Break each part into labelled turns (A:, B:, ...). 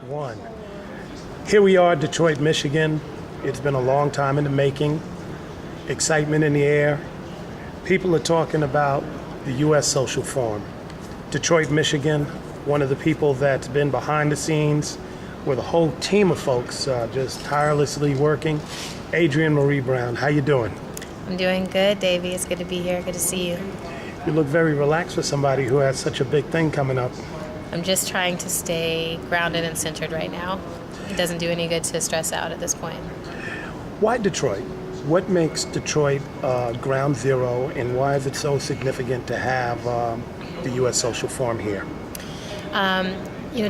A: One. Here we are, Detroit, Michigan. It's been a long time in the making. Excitement in the air. People are talking about the U.S. Social Forum. Detroit, Michigan, one of the people that's been behind the scenes with a whole team of folks just tirelessly working. Adrienne Marie Brown, how you doing?
B: I'm doing good, Davey. It's good to be here. Good to see you.
A: You look very relaxed for somebody who has such a big thing coming up.
B: I'm just trying to stay grounded and centered right now. It doesn't do any good to stress out at this point.
A: Why Detroit? What makes Detroit ground zero, and why is it so significant to have the U.S. Social Forum here?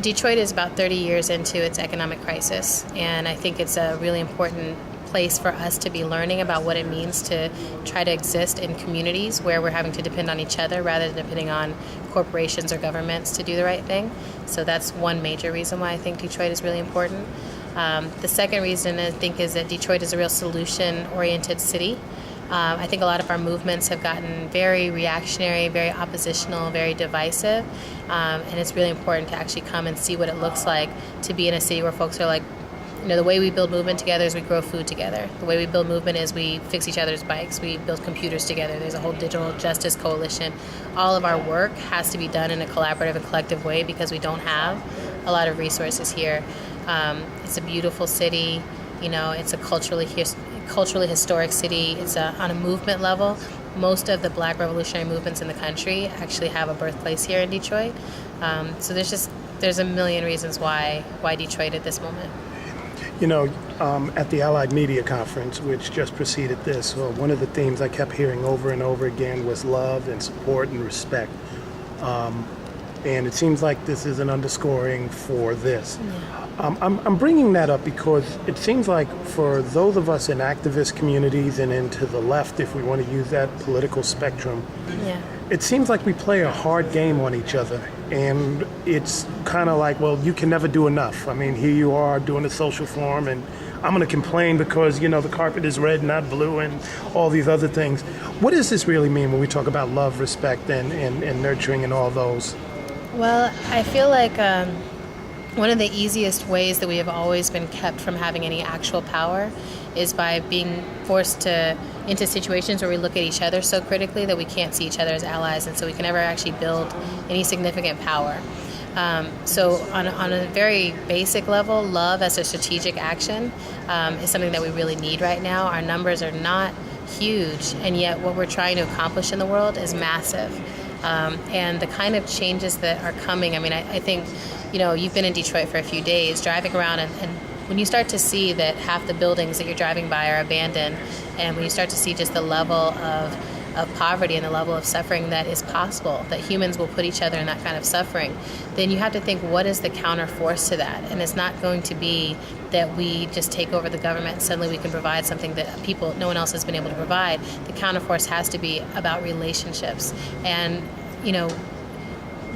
B: Detroit is about 30 years into its economic crisis, and I think it's a really important place for us to be learning about what it means to try to exist in communities where we're having to depend on each other rather than depending on corporations or governments to do the right thing. So that's one major reason why I think Detroit is really important. The second reason I think is that Detroit is a real solution-oriented city. I think a lot of our movements have gotten very reactionary, very oppositional, very divisive, and it's really important to actually come and see what it looks like to be in a city where folks are like, the way we build movement together is we grow food together. The way we build movement is we fix each other's bikes. We build computers together. There's a whole digital justice coalition. All of our work has to be done in a collaborative and collective way because we don't have a lot of resources here. It's a beautiful city. It's a culturally historic city. It's on a movement level. Most of the Black revolutionary movements in the country actually have a birthplace here in Detroit. So there's a million reasons why Detroit at this moment.
A: At the Allied Media Conference, which just preceded this, one of the themes I kept hearing over and over again was love and support and respect. And it seems like this is an underscoring for this.
B: Yeah.
A: I'm bringing that up because it seems like for those of us in activist communities and into the left, if we want to use that political spectrum,
B: Yeah.
A: it seems like we play a hard game on each other. And it's kind of like, well, you can never do enough. I mean, here you are doing a social forum, and I'm going to complain because, the carpet is red, not blue, and all these other things. What does this really mean when we talk about love, respect, and nurturing and all those?
B: Well, I feel like one of the easiest ways that we have always been kept from having any actual power is by being forced into situations where we look at each other so critically that we can't see each other as allies, and so we can never actually build any significant power. So on a very basic level, love as a strategic action is something that we really need right now. Our numbers are not huge, and yet what we're trying to accomplish in the world is massive. And the kind of changes that are coming, I think, you've been in Detroit for a few days, driving around, and when you start to see that half the buildings that you're driving by are abandoned, and when you start to see just the level of poverty and the level of suffering that is possible, that humans will put each other in that kind of suffering, then you have to think, what is the counter force to that? And it's not going to be that we just take over the government and suddenly we can provide something that no one else has been able to provide. The counter force has to be about relationships. And,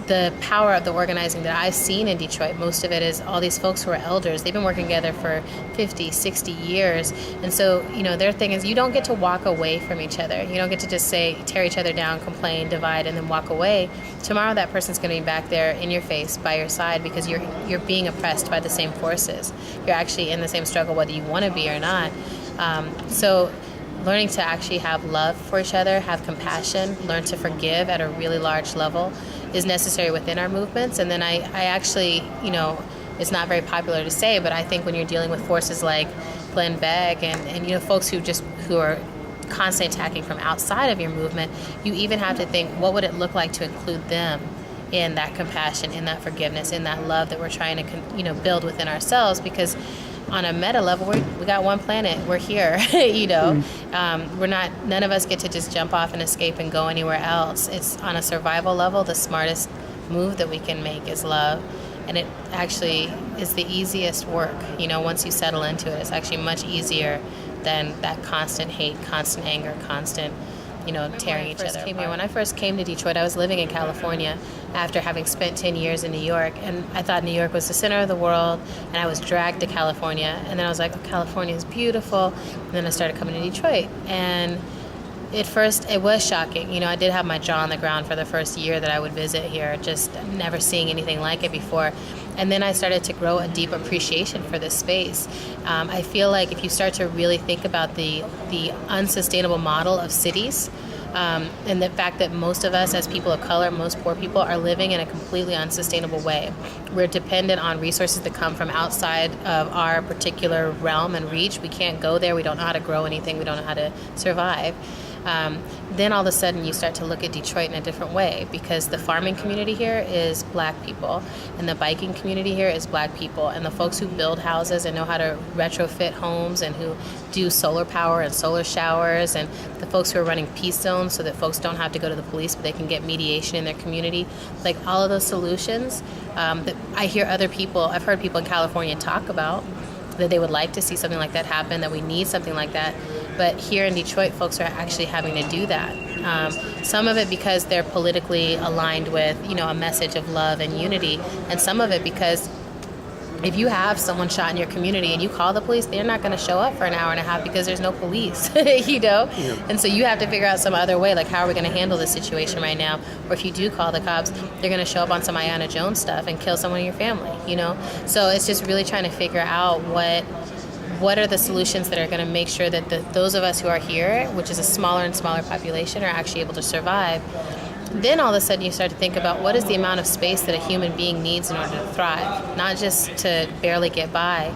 B: the power of the organizing that I've seen in Detroit, most of it is all these folks who are elders. They've been working together for 50, 60 years. And so, their thing is you don't get to walk away from each other. You don't get to just tear each other down, complain, divide, and then walk away. Tomorrow that person's going to be back there in your face, by your side, because you're being oppressed by the same forces. You're actually in the same struggle whether you want to be or not. So learning to actually have love for each other, have compassion, learn to forgive at a really large level is necessary within our movements. And then I actually, it's not very popular to say, but I think when you're dealing with forces like Glenn Beck and folks who are constantly attacking from outside of your movement, you even have to think, what would it look like to include them in that compassion, in that forgiveness, in that love that we're trying to, build within ourselves? Because on a meta level, we got one planet. We're here, none of us get to just jump off and escape and go anywhere else. It's on a survival level, the smartest move that we can make is love. And it actually is the easiest work, once you settle into it. It's actually much easier than that constant hate, constant anger, constant tearing each other apart. When I first came to Detroit, I was living in California after having spent 10 years in New York, and I thought New York was the center of the world, and I was dragged to California, and then I was like, oh, California is beautiful, and then I started coming to Detroit, and at first it was shocking. I did have my jaw on the ground for the first year that I would visit here, just never seeing anything like it before, And then I started to grow a deep appreciation for this space. I feel like if you start to really think about the unsustainable model of cities, and the fact that most of us as people of color, most poor people, are living in a completely unsustainable way. We're dependent on resources that come from outside of our particular realm and reach. We can't go there. We don't know how to grow anything. We don't know how to survive. Then all of a sudden you start to look at Detroit in a different way, because the farming community here is black people, and the biking community here is black people, and the folks who build houses and know how to retrofit homes and who do solar power and solar showers, and the folks who are running peace zones so that folks don't have to go to the police but they can get mediation in their community. Like all of those solutions that I hear other people, I've heard people in California talk about, that they would like to see something like that happen, that we need something like that. But here in Detroit, folks are actually having to do that. Some of it because they're politically aligned with, a message of love and unity. And some of it because if you have someone shot in your community and you call the police, they're not going to show up for an hour and a half because there's no police, Yeah. And so you have to figure out some other way, like how are we going to handle this situation right now? Or if you do call the cops, they're going to show up on some Ayanna Jones stuff and kill someone in your family, So it's just really trying to figure out what are the solutions that are going to make sure that those of us who are here, which is a smaller and smaller population, are actually able to survive. Then all of a sudden you start to think about what is the amount of space that a human being needs in order to thrive, not just to barely get by.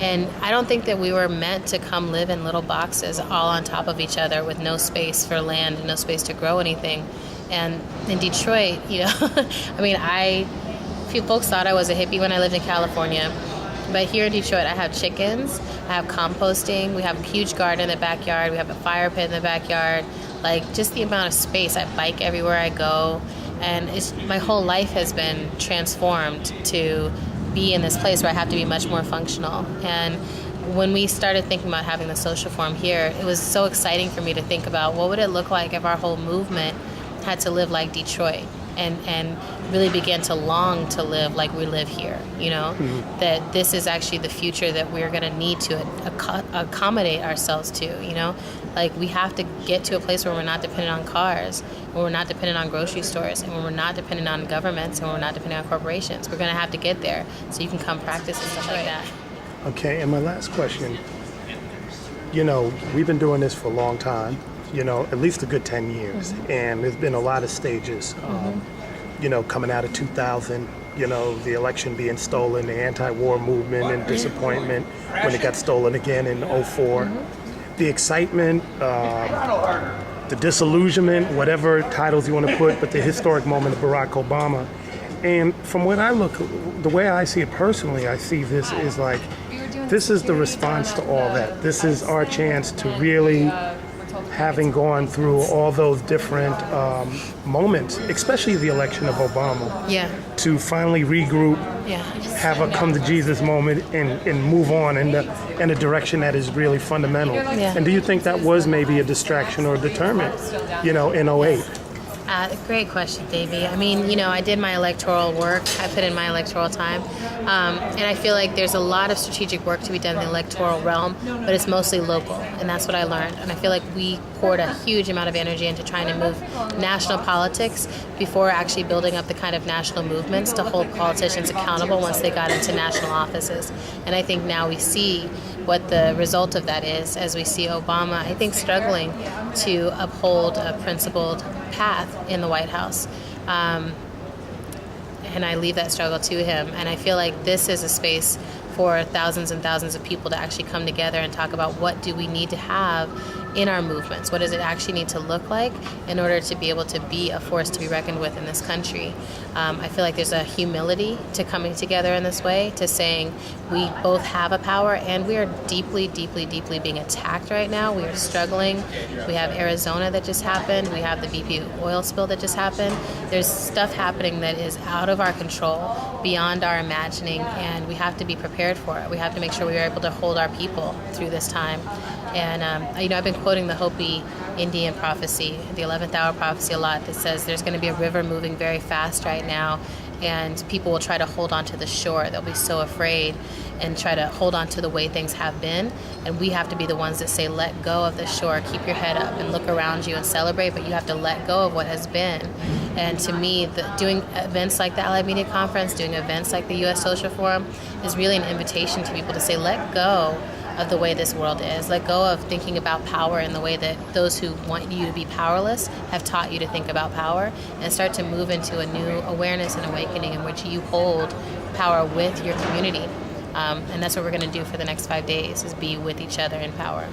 B: And I don't think that we were meant to come live in little boxes all on top of each other with no space for land and no space to grow anything. And in Detroit, few folks thought I was a hippie when I lived in California. But here in Detroit, I have chickens, I have composting, we have a huge garden in the backyard, we have a fire pit in the backyard. Like, just the amount of space. I bike everywhere I go, and my whole life has been transformed to be in this place where I have to be much more functional. And when we started thinking about having the social forum here, it was so exciting for me to think about what would it look like if our whole movement had to live like Detroit and really began to long to live like we live here, that this is actually the future that we're going to need to accommodate ourselves to, Like, we have to get to a place where we're not dependent on cars, where we're not dependent on grocery stores, and where we're not dependent on governments, and where we're not dependent on corporations. We're going to have to get there so you can come practice and stuff like that.
A: Okay, and my last question, we've been doing this for a long time, at least a good 10 years, and there's been a lot of stages, coming out of 2000, the election being stolen, the anti-war movement and disappointment when it got stolen again in 2004. The excitement, the disillusionment, whatever titles you want to put, but the historic moment of Barack Obama. And from what I look, the way I see it personally, I see this is like, this is the response to all that. This is our chance to really, having gone through all those different moments, especially the election of Obama, to finally regroup, have a come to Jesus moment and move on in a direction that is really fundamental. And do you think that was maybe a distraction or a deterrent, in 2008?
B: Great question, Davey. I did my electoral work. I put in my electoral time. And I feel like there's a lot of strategic work to be done in the electoral realm, but it's mostly local. And that's what I learned. And I feel like we poured a huge amount of energy into trying to move national politics before actually building up the kind of national movements to hold politicians accountable once they got into national offices. And I think now we see what the result of that is, as we see Obama, I think, struggling to uphold a principled path in the White House. And I leave that struggle to him. And I feel like this is a space for thousands and thousands of people to actually come together and talk about what do we need to have in our movements. What does it actually need to look like in order to be able to be a force to be reckoned with in this country? I feel like there's a humility to coming together in this way, to saying we both have a power and we are deeply, deeply, deeply being attacked right now. We are struggling. We have Arizona that just happened. We have the BP oil spill that just happened. There's stuff happening that is out of our control, beyond our imagining, and we have to be prepared for it. We have to make sure we are able to hold our people through this time. And, I've been quoting the Hopi Indian prophecy, the 11th hour prophecy a lot, that says there's going to be a river moving very fast right now, and people will try to hold on to the shore. They'll be so afraid and try to hold on to the way things have been. And we have to be the ones that say, let go of the shore, keep your head up and look around you and celebrate, but you have to let go of what has been. And to me, doing events like the Allied Media Conference, doing events like the U.S. Social Forum is really an invitation to people to say, let go of the way this world is. Let go of thinking about power in the way that those who want you to be powerless have taught you to think about power, and start to move into a new awareness and awakening in which you hold power with your community. And that's what we're going to do for the next 5 days, is be with each other in power.